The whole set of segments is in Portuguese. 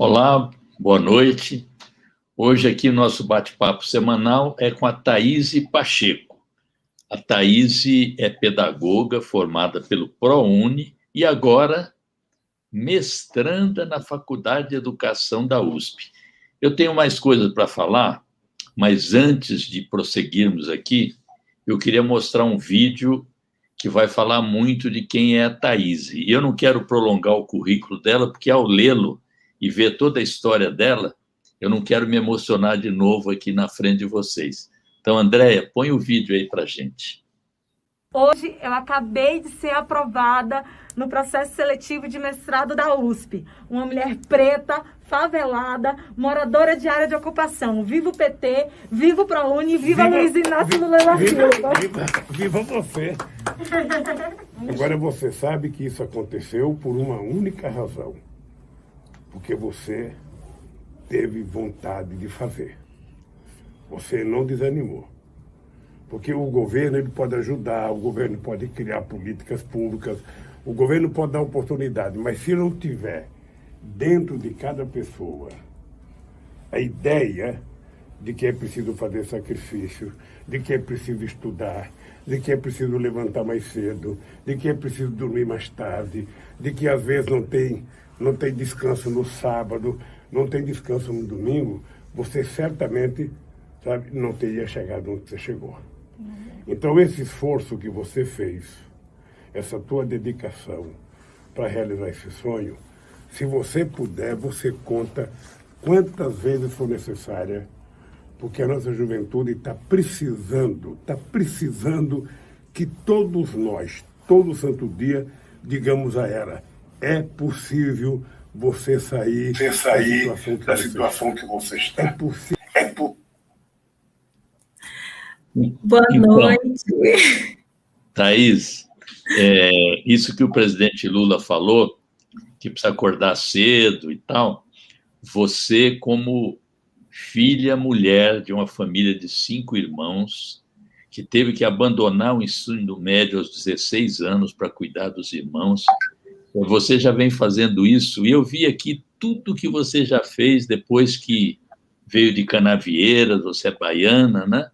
Olá, boa noite. Hoje aqui o nosso bate-papo semanal é com a Thaíse Pacheco. A Thaíse é pedagoga formada pelo ProUni e agora mestranda na Faculdade de Educação da USP. Eu tenho mais coisas para falar, mas antes de prosseguirmos aqui, eu queria mostrar um vídeo que vai falar muito de quem é a Thaíse. E eu não quero prolongar o currículo dela, porque ao lê-lo e ver toda a história dela, eu não quero me emocionar de novo aqui na frente de vocês. Então, Andréia, põe o vídeo aí para a gente. Hoje eu acabei de ser aprovada no processo seletivo de mestrado da USP. Uma mulher preta, favelada, moradora de área de ocupação. Viva o PT, viva o ProUni, viva Luiz Inácio Lula da Silva. Viva você. Agora você sabe que isso aconteceu por uma única razão. Porque você teve vontade de fazer. Você não desanimou. Porque o governo ele pode ajudar, o governo pode criar políticas públicas, o governo pode dar oportunidade, mas se não tiver dentro de cada pessoa a ideia de que é preciso fazer sacrifício, de que é preciso estudar, de que é preciso levantar mais cedo, de que é preciso dormir mais tarde, de que às vezes não tem descanso no sábado, não tem descanso no domingo, você certamente, sabe, não teria chegado onde você chegou. Então, esse esforço que você fez, essa tua dedicação para realizar esse sonho, se você puder, você conta quantas vezes for necessária, porque a nossa juventude está precisando que todos nós, todo santo dia, digamos a ela, é possível você sair da situação que você está. É possível. Boa noite. Thaís, isso que o presidente Lula falou, que precisa acordar cedo e tal, você como filha, mulher de uma família de 5 irmãos, que teve que abandonar o ensino médio aos 16 anos para cuidar dos irmãos, você já vem fazendo isso, e eu vi aqui tudo que você já fez depois que veio de Canavieiras, você é baiana, né?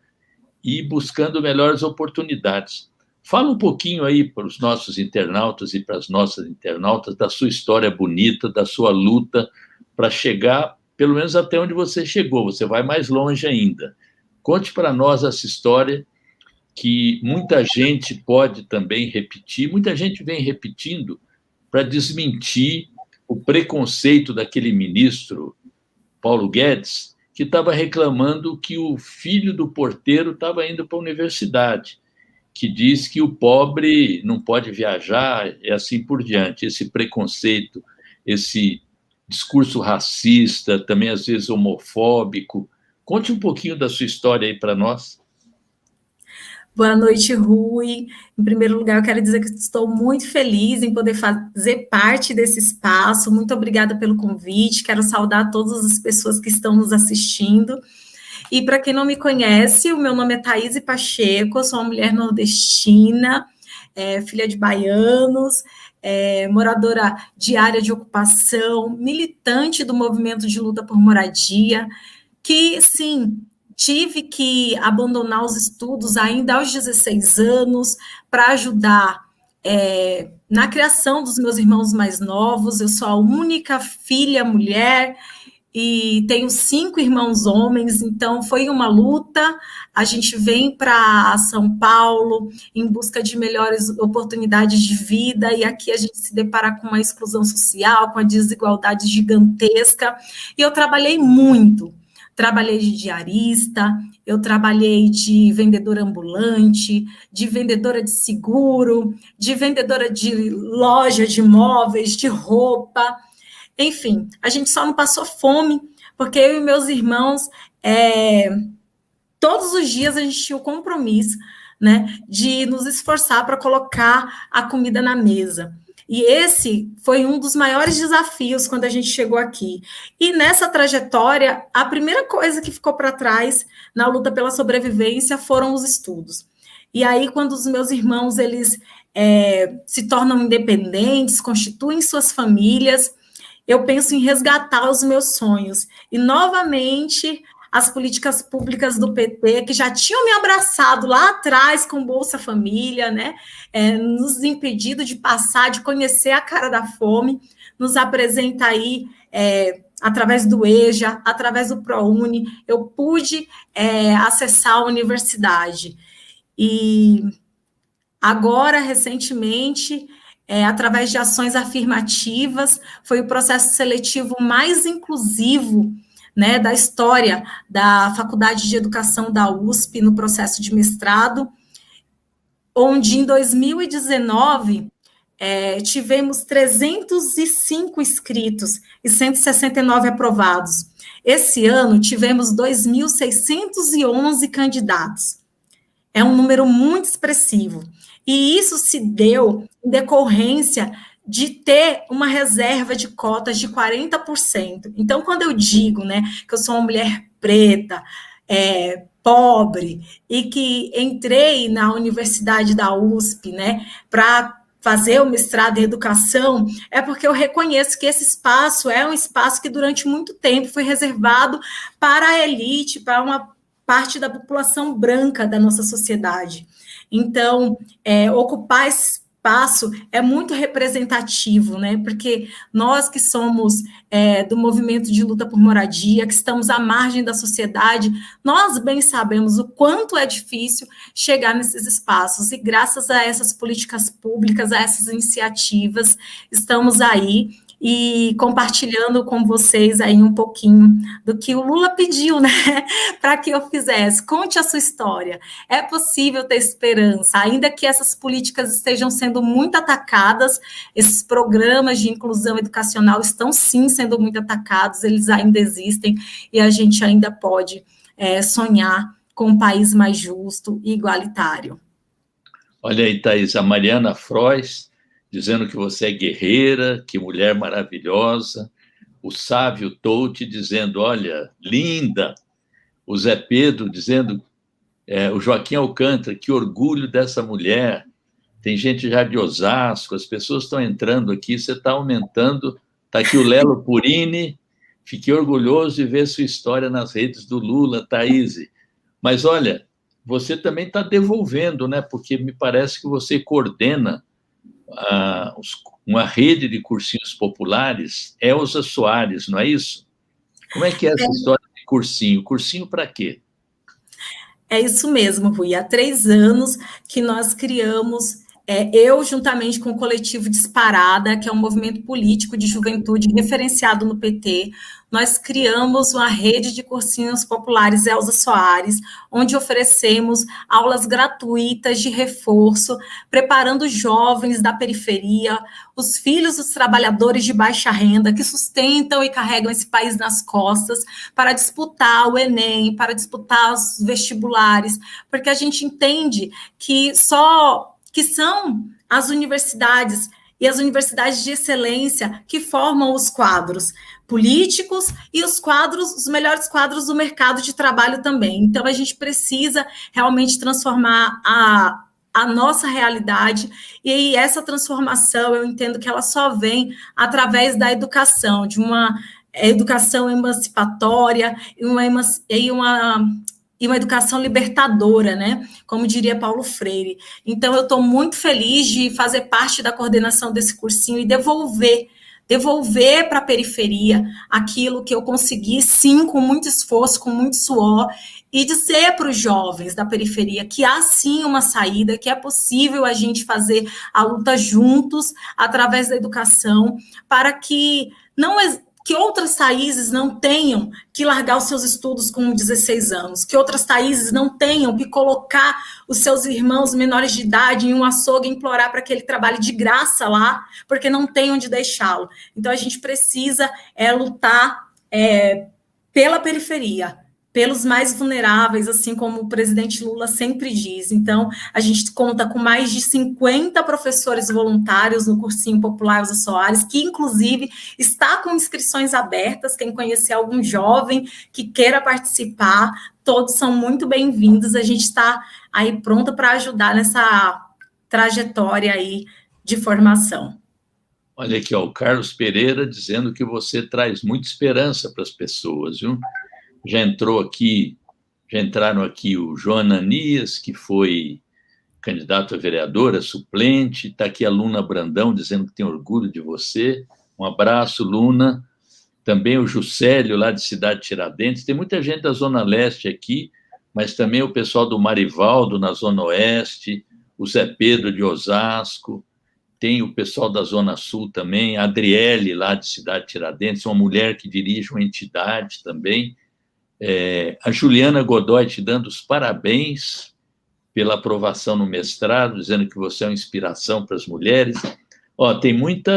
E buscando melhores oportunidades. Fala um pouquinho aí para os nossos internautas e para as nossas internautas da sua história bonita, da sua luta para chegar, pelo menos até onde você chegou. Você vai mais longe ainda. Conte para nós essa história que muita gente pode também repetir, muita gente vem repetindo para desmentir o preconceito daquele ministro Paulo Guedes, que estava reclamando que o filho do porteiro estava indo para a universidade, que diz que o pobre não pode viajar e assim por diante. Esse preconceito, esse discurso racista, também às vezes homofóbico. Conte um pouquinho da sua história aí para nós. Boa noite, Rui. Em primeiro lugar, eu quero dizer que estou muito feliz em poder fazer parte desse espaço. Muito obrigada pelo convite. Quero saudar todas as pessoas que estão nos assistindo. E para quem não me conhece, o meu nome é Thaíse Pacheco, eu sou uma mulher nordestina, filha de baianos, moradora de área de ocupação, militante do movimento de luta por moradia, que, sim, tive que abandonar os estudos ainda aos 16 anos para ajudar na criação dos meus irmãos mais novos. Eu sou a única filha mulher e tenho 5 irmãos homens, então foi uma luta. A gente vem para São Paulo em busca de melhores oportunidades de vida, e aqui a gente se depara com uma exclusão social, com a desigualdade gigantesca, e eu trabalhei muito. Trabalhei de diarista, eu trabalhei de vendedora ambulante, de vendedora de seguro, de vendedora de loja de móveis, de roupa. Enfim, a gente só não passou fome, porque eu e meus irmãos, todos os dias a gente tinha o compromisso, né, de nos esforçar para colocar a comida na mesa. E esse foi um dos maiores desafios quando a gente chegou aqui. E nessa trajetória, a primeira coisa que ficou para trás na luta pela sobrevivência foram os estudos. E aí, quando os meus irmãos eles se tornam independentes, constituem suas famílias, eu penso em resgatar os meus sonhos. E, novamente, as políticas públicas do PT, que já tinham me abraçado lá atrás com Bolsa Família, né, nos impedido de passar, de conhecer a cara da fome, nos apresenta aí, através do EJA, através do ProUni, eu pude acessar a universidade. E agora, recentemente, através de ações afirmativas, foi o processo seletivo mais inclusivo, né, da história da Faculdade de Educação da USP, no processo de mestrado, onde, em 2019, tivemos 305 inscritos e 169 aprovados. Esse ano, tivemos 2.611 candidatos. É um número muito expressivo. E isso se deu em decorrência de ter uma reserva de cotas de 40%. Então, quando eu digo, né, que eu sou uma mulher preta, pobre, e que entrei na Universidade da USP, né, para fazer o mestrado em educação, é porque eu reconheço que esse espaço é um espaço que durante muito tempo foi reservado para a elite, para uma parte da população branca da nossa sociedade. Então, ocupar esse espaço é muito representativo, né? Porque nós que somos do movimento de luta por moradia, que estamos à margem da sociedade, nós bem sabemos o quanto é difícil chegar nesses espaços, e graças a essas políticas públicas, a essas iniciativas, estamos aí e compartilhando com vocês aí um pouquinho do que o Lula pediu, né, para que eu fizesse. Conte a sua história. É possível ter esperança, ainda que essas políticas estejam sendo muito atacadas, esses programas de inclusão educacional estão sim sendo muito atacados, eles ainda existem, e a gente ainda pode sonhar com um país mais justo e igualitário. Olha aí, Thaís, a Mariana Frois dizendo que você é guerreira, que mulher maravilhosa. O Sávio Touti dizendo, olha, linda. O Zé Pedro dizendo, o Joaquim Alcântara, que orgulho dessa mulher. Tem gente já de Osasco, as pessoas estão entrando aqui, você está aumentando. Está aqui o Lelo Purini, fiquei orgulhoso de ver sua história nas redes do Lula, Thaís. Mas, olha, você também está devolvendo, né? Porque me parece que você coordena uma rede de cursinhos populares, Elza Soares, não é isso? Como é que é essa história de cursinho? Cursinho para quê? É isso mesmo, Rui. Há 3 anos que nós criamos, eu juntamente com o coletivo Disparada, que é um movimento político de juventude referenciado no PT, nós criamos uma rede de cursinhos populares Elza Soares, onde oferecemos aulas gratuitas de reforço, preparando jovens da periferia, os filhos dos trabalhadores de baixa renda, que sustentam e carregam esse país nas costas, para disputar o Enem, para disputar os vestibulares, porque a gente entende que são as universidades e as universidades de excelência que formam os quadros políticos e os melhores quadros do mercado de trabalho também. Então, a gente precisa realmente transformar a nossa realidade, e uma transformação, eu entendo que ela só vem através da educação, de uma educação emancipatória e uma educação libertadora, né? Como diria Paulo Freire. Então, eu estou muito feliz de fazer parte da coordenação desse cursinho e devolver para a periferia aquilo que eu consegui, sim, com muito esforço, com muito suor, e dizer para os jovens da periferia que há, sim, uma saída, que é possível a gente fazer a luta juntos, através da educação, para que outras países não tenham que largar os seus estudos com 16 anos, que outras países não tenham que colocar os seus irmãos menores de idade em um açougue e implorar para que ele trabalhe de graça lá, porque não tem onde deixá-lo. Então, a gente precisa lutar pela periferia, pelos mais vulneráveis, assim como o presidente Lula sempre diz. Então, a gente conta com mais de 50 professores voluntários no cursinho popular Elza Soares, que, inclusive, está com inscrições abertas. Quem conhecer algum jovem que queira participar, todos são muito bem-vindos. A gente está aí pronta para ajudar nessa trajetória aí de formação. Olha aqui, ó, o Carlos Pereira dizendo que você traz muita esperança para as pessoas, viu? Já entraram aqui o João Ananias, que foi candidato a vereadora, suplente. Está aqui a Luna Brandão dizendo que tem orgulho de você. Um abraço, Luna. Também o Juscelio, lá de Cidade Tiradentes. Tem muita gente da Zona Leste aqui, mas também o pessoal do Marivaldo, na Zona Oeste, o Zé Pedro de Osasco, tem o pessoal da Zona Sul também, a Adriele, lá de Cidade Tiradentes, uma mulher que dirige uma entidade também. A Juliana Godoy te dando os parabéns pela aprovação no mestrado, dizendo que você é uma inspiração para as mulheres. Ó, tem muito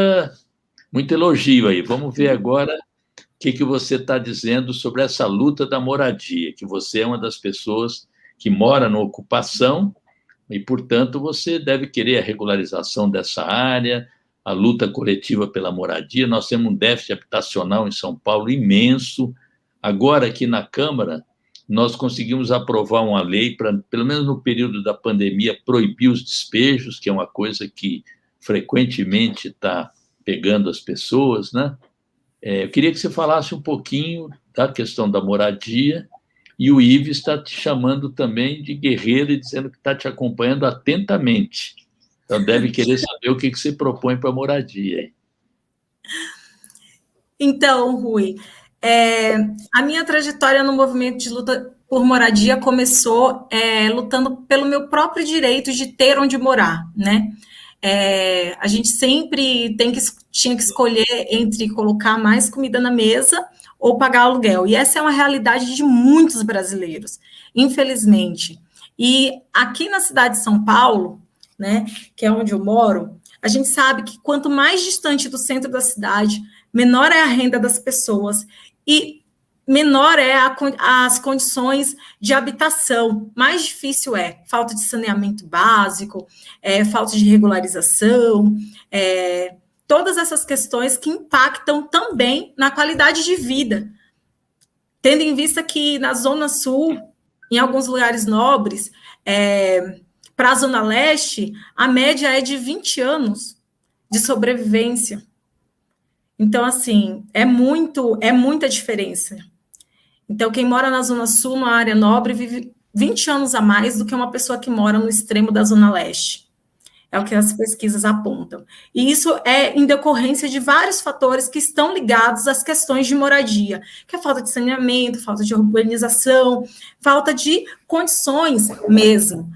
elogio aí. Vamos ver agora o que você está dizendo sobre essa luta da moradia, que você é uma das pessoas que mora na ocupação e, portanto, você deve querer a regularização dessa área, a luta coletiva pela moradia. Nós temos um déficit habitacional em São Paulo imenso. Agora, aqui na Câmara, nós conseguimos aprovar uma lei para, pelo menos no período da pandemia, proibir os despejos, que é uma coisa que frequentemente está pegando as pessoas, né? Eu queria que você falasse um pouquinho da questão da moradia, e o Ives está te chamando também de guerreiro e dizendo que está te acompanhando atentamente. Então, deve querer saber o que você propõe para a moradia. Então, Rui, a minha trajetória no movimento de luta por moradia começou lutando pelo meu próprio direito de ter onde morar, né? A gente sempre tinha que escolher entre colocar mais comida na mesa ou pagar aluguel. E essa é uma realidade de muitos brasileiros, infelizmente. E aqui na cidade de São Paulo, né, que é onde eu moro, a gente sabe que quanto mais distante do centro da cidade, menor é a renda das pessoas e menor é as condições de habitação, mais difícil é. Falta de saneamento básico, falta de regularização, todas essas questões que impactam também na qualidade de vida. Tendo em vista que na Zona Sul, em alguns lugares nobres, para a Zona Leste, a média é de 20 anos de sobrevivência. Então, assim, é muita diferença. Então, quem mora na Zona Sul, numa área nobre, vive 20 anos a mais do que uma pessoa que mora no extremo da Zona Leste. É o que as pesquisas apontam. E isso é em decorrência de vários fatores que estão ligados às questões de moradia, que é a falta de saneamento, falta de urbanização, falta de condições mesmo,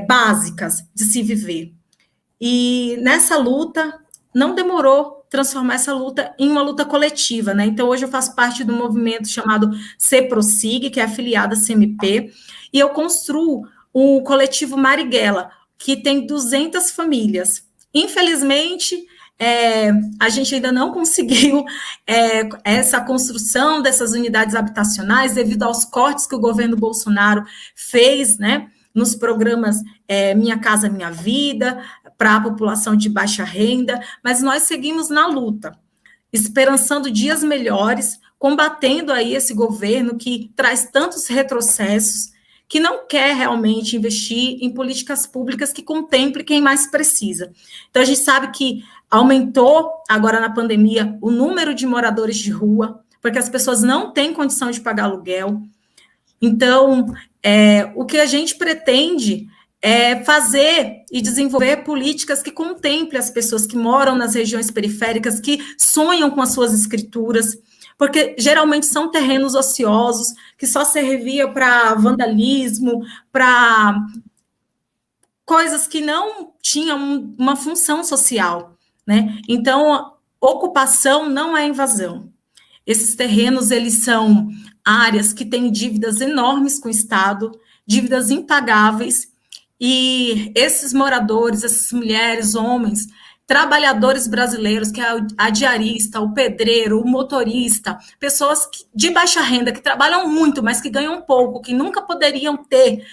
básicas de se viver. E nessa luta, não demorou transformar essa luta em uma luta coletiva, né? Então, hoje eu faço parte do movimento chamado CEPROSIG, que é afiliado à CMP, e eu construo o coletivo Marighella, que tem 200 famílias. Infelizmente, a gente ainda não conseguiu essa construção dessas unidades habitacionais devido aos cortes que o governo Bolsonaro fez, né, nos programas Minha Casa Minha Vida, para a população de baixa renda, mas nós seguimos na luta, esperançando dias melhores, combatendo aí esse governo que traz tantos retrocessos, que não quer realmente investir em políticas públicas que contemplem quem mais precisa. Então, a gente sabe que aumentou, agora na pandemia, o número de moradores de rua, porque as pessoas não têm condição de pagar aluguel. Então, o que a gente pretende é fazer e desenvolver políticas que contemplem as pessoas que moram nas regiões periféricas, que sonham com as suas escrituras, porque geralmente são terrenos ociosos, que só serviam para vandalismo, para coisas que não tinham uma função social, né? Então, ocupação não é invasão. Esses terrenos, eles são áreas que têm dívidas enormes com o Estado, dívidas impagáveis, e esses moradores, essas mulheres, homens, trabalhadores brasileiros, que é a diarista, o pedreiro, o motorista, pessoas de baixa renda, que trabalham muito, mas que ganham pouco, que nunca poderiam ter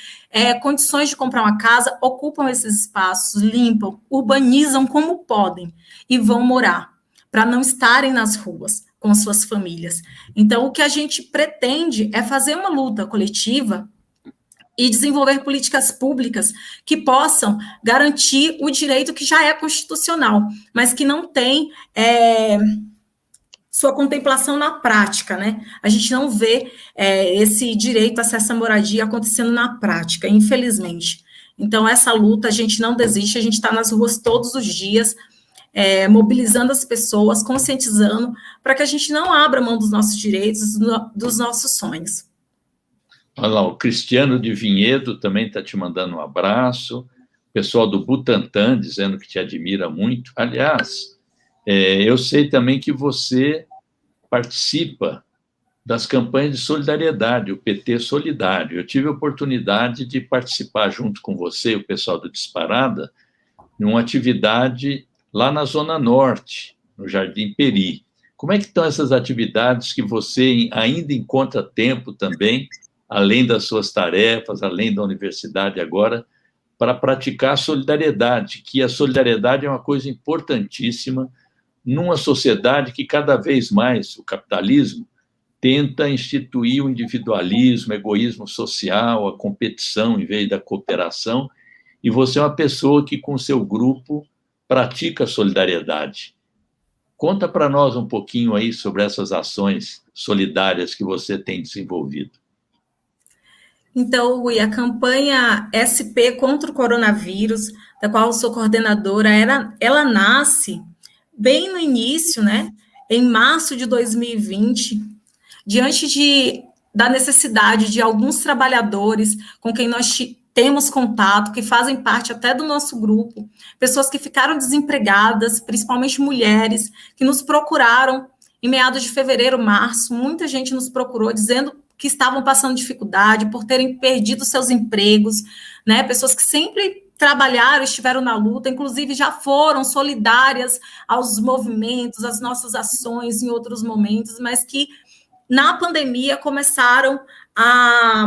condições de comprar uma casa, ocupam esses espaços, limpam, urbanizam como podem e vão morar, para não estarem nas ruas com suas famílias. Então, o que a gente pretende é fazer uma luta coletiva e desenvolver políticas públicas que possam garantir o direito que já é constitucional, mas que não tem sua contemplação na prática, né? A gente não vê esse direito a acesso à moradia acontecendo na prática, infelizmente. Então, essa luta, a gente não desiste, a gente está nas ruas todos os dias, mobilizando as pessoas, conscientizando, para que a gente não abra mão dos nossos direitos, dos nossos sonhos. Olha lá, o Cristiano de Vinhedo também está te mandando um abraço. O pessoal do Butantan dizendo que te admira muito. Aliás, eu sei também que você participa das campanhas de solidariedade, o PT Solidário. Eu tive a oportunidade de participar junto com você, o pessoal do Disparada, numa atividade lá na Zona Norte, no Jardim Peri. Como é que estão essas atividades que você ainda encontra tempo também, além das suas tarefas, além da universidade agora, para praticar a solidariedade, que a solidariedade é uma coisa importantíssima numa sociedade que cada vez mais, o capitalismo, tenta instituir o individualismo, o egoísmo social, a competição em vez da cooperação, e você é uma pessoa que, com seu grupo, pratica a solidariedade. Conta para nós um pouquinho aí sobre essas ações solidárias que você tem desenvolvido. Então, Rui, a campanha SP contra o coronavírus, da qual eu sou coordenadora, ela nasce bem no início, né? Em março de 2020, diante da necessidade de alguns trabalhadores com quem nós temos contato, que fazem parte até do nosso grupo, pessoas que ficaram desempregadas, principalmente mulheres, que nos procuraram em meados de fevereiro, março, muita gente nos procurou dizendo que estavam passando dificuldade por terem perdido seus empregos, né? Pessoas que sempre trabalharam, estiveram na luta, inclusive já foram solidárias aos movimentos, às nossas ações em outros momentos, mas que na pandemia começaram a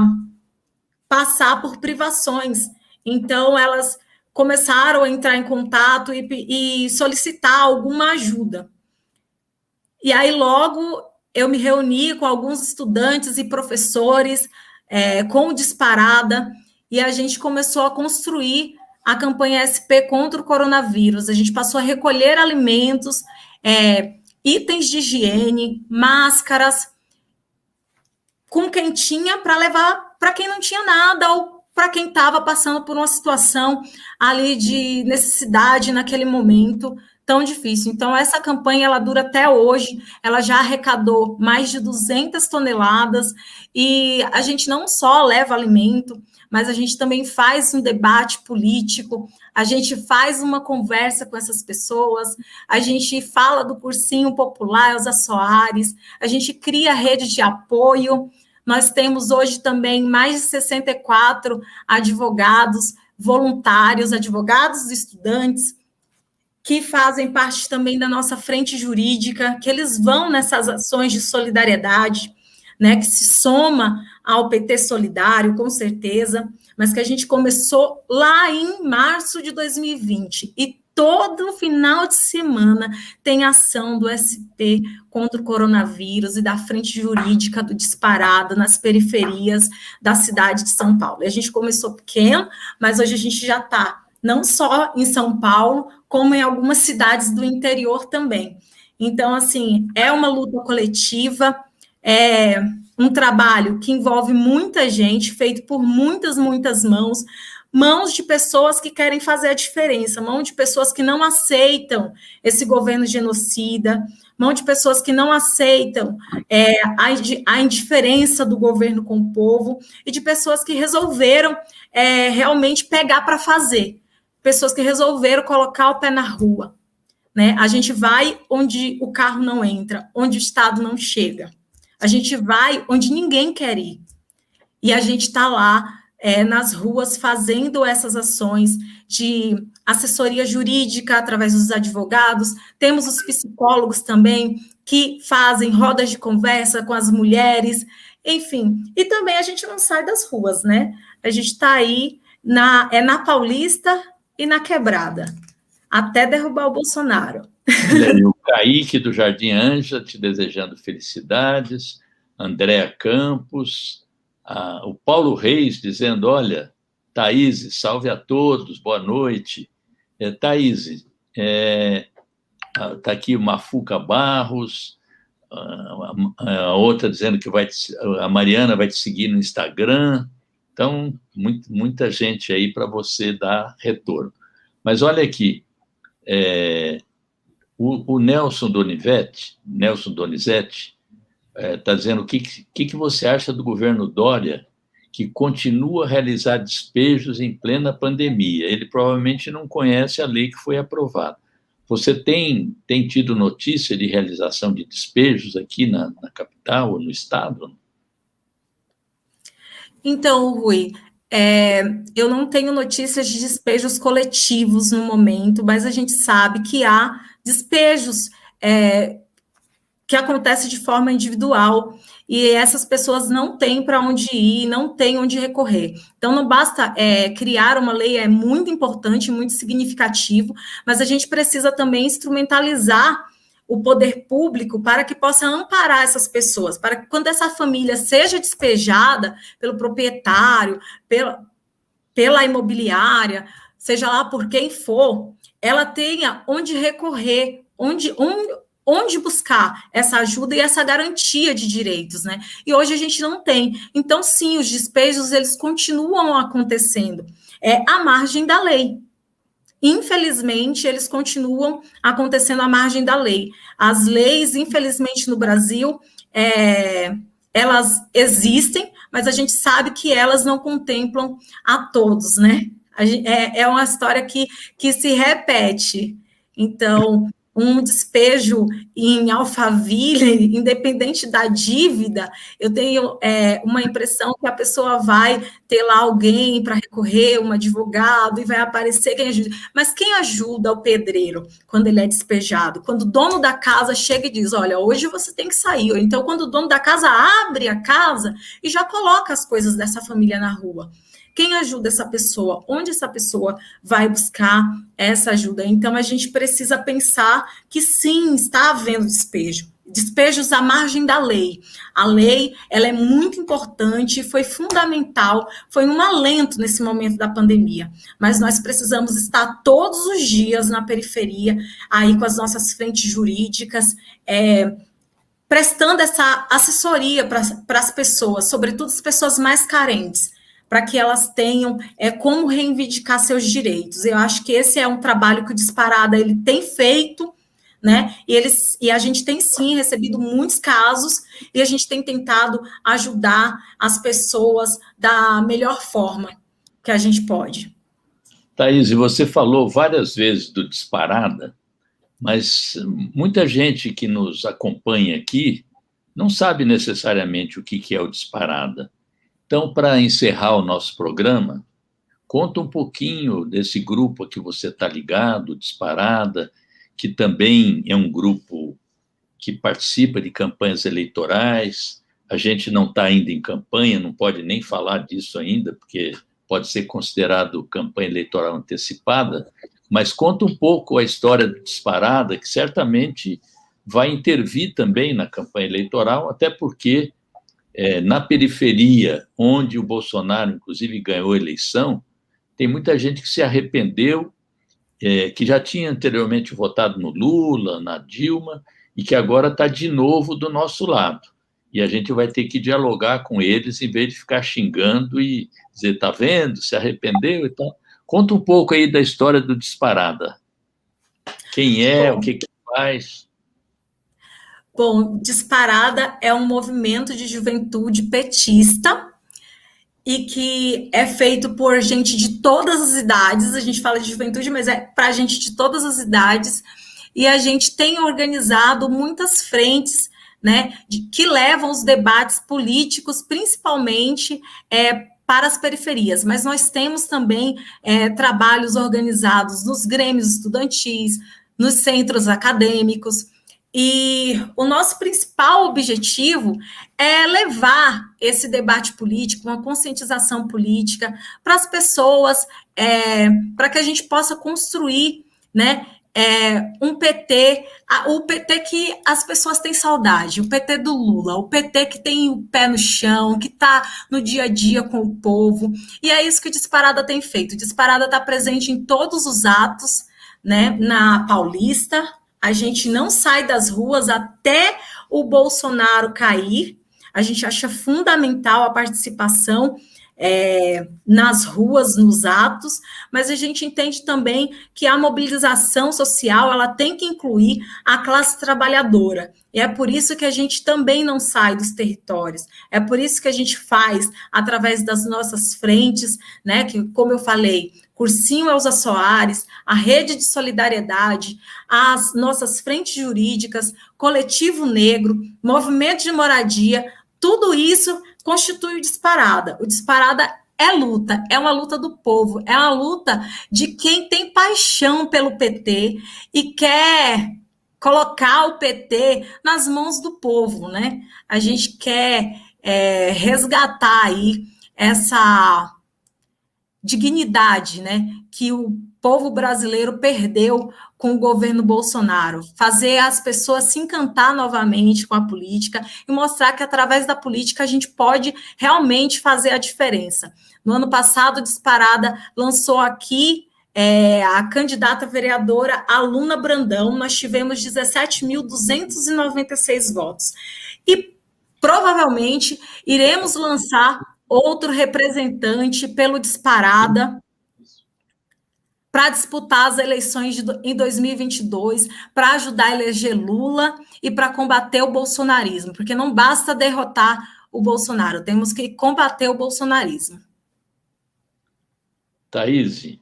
passar por privações. Então, elas começaram a entrar em contato e solicitar alguma ajuda. E aí, logo, eu me reuni com alguns estudantes e professores, com o Disparada, e a gente começou a construir a campanha SP contra o coronavírus. A gente passou a recolher alimentos, itens de higiene, máscaras, com quem tinha para levar para quem não tinha nada, ou para quem estava passando por uma situação ali de necessidade naquele momento tão difícil. Então, essa campanha, ela dura até hoje, ela já arrecadou mais de 200 toneladas, e a gente não só leva alimento, mas a gente também faz um debate político, a gente faz uma conversa com essas pessoas, a gente fala do cursinho popular, Elza Soares, a gente cria rede de apoio. Nós temos hoje também mais de 64 advogados voluntários, advogados estudantes, que fazem parte também da nossa frente jurídica, que eles vão nessas ações de solidariedade, né, que se soma ao PT Solidário, com certeza, mas que a gente começou lá em março de 2020, e todo final de semana tem ação do SP contra o coronavírus e da frente jurídica do Disparada nas periferias da cidade de São Paulo. E a gente começou pequeno, mas hoje a gente já está não só em São Paulo, como em algumas cidades do interior também. Então, assim, é uma luta coletiva, é um trabalho que envolve muita gente, feito por muitas mãos de pessoas que querem fazer a diferença, mão de pessoas que não aceitam esse governo genocida, mão de pessoas que não aceitam a indiferença do governo com o povo, e de pessoas que resolveram realmente pegar para fazer, pessoas que resolveram colocar o pé na rua, né? A gente vai onde o carro não entra, onde o Estado não chega, a gente vai onde ninguém quer ir, e a gente está lá nas ruas fazendo essas ações de assessoria jurídica através dos advogados. Temos os psicólogos também que fazem rodas de conversa com as mulheres, enfim. E também a gente não sai das ruas, né? A gente está aí na Paulista e na Quebrada, até derrubar o Bolsonaro. E o Kaique do Jardim Ângela te desejando felicidades, Andréa Campos, o Paulo Reis dizendo, olha, Thaís, salve a todos, boa noite. Thaís, está aqui o Mafuca Barros, a outra dizendo que a Mariana vai te seguir no Instagram. Então, muita gente aí para você dar retorno. Mas olha aqui, o Nelson Donizete está dizendo o que você acha do governo Dória, que continua a realizar despejos em plena pandemia. Ele provavelmente não conhece a lei que foi aprovada. Você tem tido notícia de realização de despejos aqui na capital ou no estado? Então, Rui, eu não tenho notícias de despejos coletivos no momento, mas a gente sabe que há despejos que acontecem de forma individual, e essas pessoas não têm para onde ir, não têm onde recorrer. Então, não basta criar uma lei, é muito importante, muito significativo, mas a gente precisa também instrumentalizar o poder público para que possa amparar essas pessoas, para que quando essa família seja despejada pelo proprietário, pela imobiliária, seja lá por quem for, ela tenha onde recorrer, onde buscar essa ajuda e essa garantia de direitos, né? E hoje a gente não tem. Então, sim, os despejos, eles continuam acontecendo à margem da lei. Infelizmente, eles continuam acontecendo à margem da lei. As leis, infelizmente, no Brasil, elas existem, mas a gente sabe que elas não contemplam a todos, né? É uma história que se repete. Então, um despejo em Alphaville, independente da dívida, eu tenho uma impressão que a pessoa vai ter lá alguém para recorrer, um advogado, e vai aparecer quem ajuda. Mas quem ajuda o pedreiro quando ele é despejado? Quando o dono da casa chega e diz, olha, hoje você tem que sair. Ou então, quando o dono da casa abre a casa e já coloca as coisas dessa família na rua. Quem ajuda essa pessoa? Onde essa pessoa vai buscar essa ajuda? Então, a gente precisa pensar que, sim, está havendo despejo. Despejos à margem da lei. A lei, ela é muito importante, foi fundamental, foi um alento nesse momento da pandemia. Mas nós precisamos estar todos os dias na periferia, aí com as nossas frentes jurídicas, prestando essa assessoria para as pessoas, sobretudo as pessoas mais carentes, para que elas tenham como reivindicar seus direitos. Eu acho que esse é um trabalho que o Disparada ele tem feito, né? E a gente tem, sim, recebido muitos casos, e a gente tem tentado ajudar as pessoas da melhor forma que a gente pode. Thaís, você falou várias vezes do Disparada, mas muita gente que nos acompanha aqui não sabe necessariamente o que é o Disparada. Então, para encerrar o nosso programa, conta um pouquinho desse grupo a que você está ligado, Disparada, que também é um grupo que participa de campanhas eleitorais. A gente não está ainda em campanha, não pode nem falar disso ainda, porque pode ser considerado campanha eleitoral antecipada, mas conta um pouco a história do Disparada, que certamente vai intervir também na campanha eleitoral, até porque na periferia, onde o Bolsonaro, inclusive, ganhou a eleição, tem muita gente que se arrependeu, que já tinha anteriormente votado no Lula, na Dilma, e que agora está de novo do nosso lado. E a gente vai ter que dialogar com eles, em vez de ficar xingando e dizer, está vendo, se arrependeu e tal. Conta um pouco aí da história do Disparada. Quem é, o que faz... Bom, Disparada é um movimento de juventude petista e que é feito por gente de todas as idades. A gente fala de juventude, mas é para gente de todas as idades. E a gente tem organizado muitas frentes, né, que levam os debates políticos, principalmente para as periferias. Mas nós temos também trabalhos organizados nos grêmios estudantis, nos centros acadêmicos. E o nosso principal objetivo é levar esse debate político, uma conscientização política para as pessoas, para que a gente possa construir, né, um PT, o PT que as pessoas têm saudade, o PT do Lula, o PT que tem o pé no chão, que está no dia a dia com o povo, e é isso que o Disparada tem feito. O Disparada está presente em todos os atos, né, na Paulista, a gente não sai das ruas até o Bolsonaro cair, a gente acha fundamental a participação nas ruas, nos atos, mas a gente entende também que a mobilização social ela tem que incluir a classe trabalhadora, e é por isso que a gente também não sai dos territórios, é por isso que a gente faz através das nossas frentes, né, que, como eu falei, Cursinho Elza Soares, a Rede de Solidariedade, as nossas frentes jurídicas, Coletivo Negro, Movimento de Moradia, tudo isso constitui o Disparada. O Disparada é luta, é uma luta do povo, é uma luta de quem tem paixão pelo PT e quer colocar o PT nas mãos do povo, né? A gente quer resgatar aí essa dignidade, né, que o povo brasileiro perdeu com o governo Bolsonaro, fazer as pessoas se encantar novamente com a política e mostrar que através da política a gente pode realmente fazer a diferença. No ano passado, Disparada lançou aqui a candidata vereadora Aluna Brandão, nós tivemos 17.296 votos. E provavelmente iremos lançar outro representante pelo Disparada para disputar as eleições em 2022, para ajudar a eleger Lula e para combater o bolsonarismo, porque não basta derrotar o Bolsonaro, temos que combater o bolsonarismo. Thaís,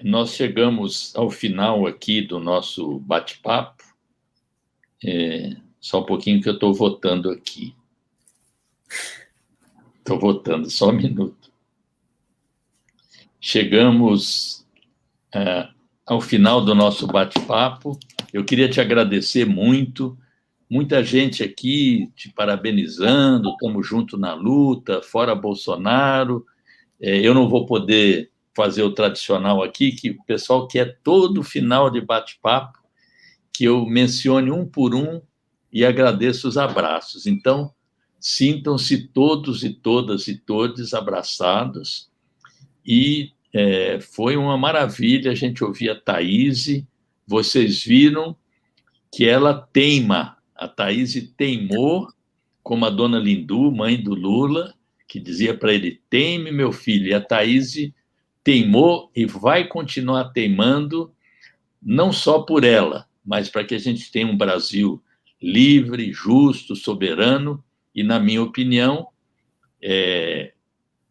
nós chegamos ao final aqui do nosso bate-papo, só um pouquinho que eu estou votando aqui. Estou votando, só um minuto. Chegamos ao final do nosso bate-papo. Eu queria te agradecer muito. Muita gente aqui te parabenizando, estamos juntos na luta, fora Bolsonaro. Eu não vou poder fazer o tradicional aqui, que o pessoal quer todo final de bate-papo, que eu mencione um por um e agradeço os abraços. Então, sintam-se todos e todas e todos abraçados. E foi uma maravilha a gente ouvir a Thaís. Vocês viram que ela teima. A Thaís teimou, como a dona Lindu, mãe do Lula, que dizia para ele, teime, meu filho. E a Thaís teimou e vai continuar teimando, não só por ela, mas para que a gente tenha um Brasil livre, justo, soberano, e, na minha opinião,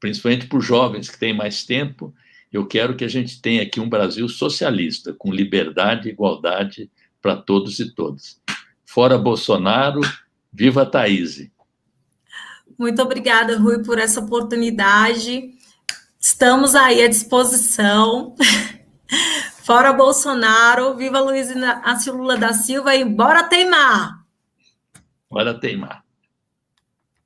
principalmente para os jovens que têm mais tempo, eu quero que a gente tenha aqui um Brasil socialista, com liberdade e igualdade para todos e todas. Fora Bolsonaro, viva a Thaís. Muito obrigada, Rui, por essa oportunidade. Estamos aí à disposição. Fora Bolsonaro, viva Luiz Inácio Lula da Silva e bora teimar! Bora teimar.